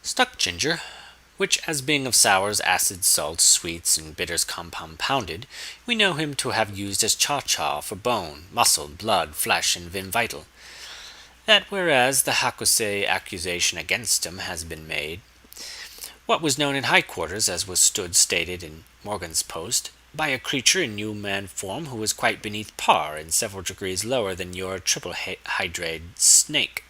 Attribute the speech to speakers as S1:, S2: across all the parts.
S1: Stuck ginger, which as being of sours, acids, salts, sweets, and bitters compounded, we know him to have used as cha-cha for bone, muscle, blood, flesh, and vim vital. That whereas the Hakose accusation against him has been made, what was known in high quarters, as was stood stated in Morgan's Post, by a creature in human form who was quite beneath par and several degrees lower than your triple hydrated snake.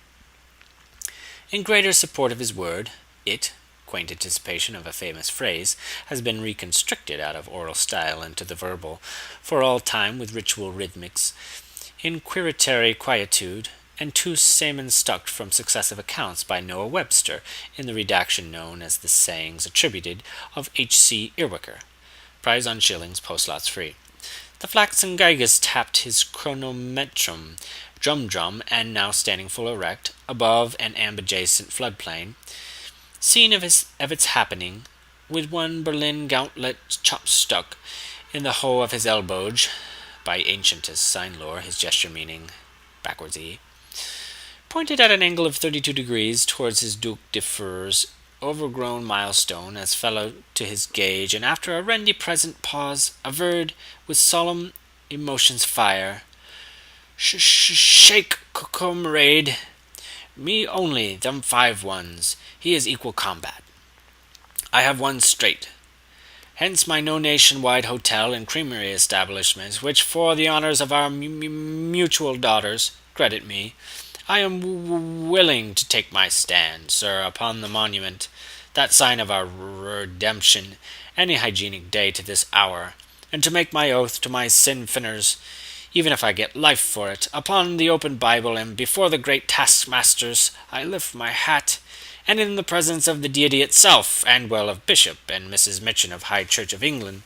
S1: In greater support of his word, it, quaint anticipation of a famous phrase, has been reconstructed out of oral style into the verbal, for all time with ritual rhythmics, in queritary quietude, and two salmon stuck from successive accounts by Noah Webster, in the redaction known as the sayings attributed of H.C. Earwicker. Prize on shillings, post-lots free. The flaxen Gygus tapped his chronometrum, drum, and now standing full erect, above an ambadjacent floodplain, scene of its happening, with one Berlin gauntlet chop stuck in the hoe of his elboge, by ancientest sign lore, his gesture meaning backwards E, pointed at an angle of 32 degrees towards his Duc de Furs overgrown milestone as fellow to his gauge, and after a rendy present pause, averred with solemn emotion's fire, Shake, comrade, me only, them 5 ones, he is equal combat. I have one straight. Hence my no nation-wide hotel and creamery establishments, which for the honours of our mutual daughters, credit me, I am willing to take my stand, sir, upon the monument, that sign of our redemption, any hygienic day to this hour, and to make my oath to my sin-finners, even if I get life for it, upon the open Bible, and before the great taskmasters, I lift my hat, and in the presence of the deity itself, and well of Bishop and Mrs. Mitchin of High Church of England,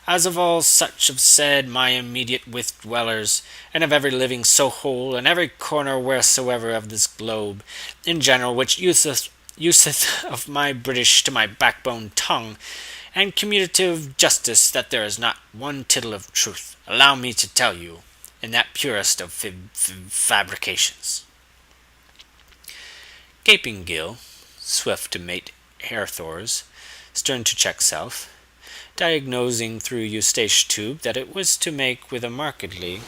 S1: as of all such of said my immediate with-dwellers, and of every living so whole, and every corner wheresoever of this globe, in general, which useth of my British to my backbone tongue, and commutative justice, that there is not one tittle of truth, allow me to tell you, in that purest of fabrications. Gaping Gill, swift to mate Hairthors, stern to check self, diagnosing through Eustache tube that it was to make with a markedly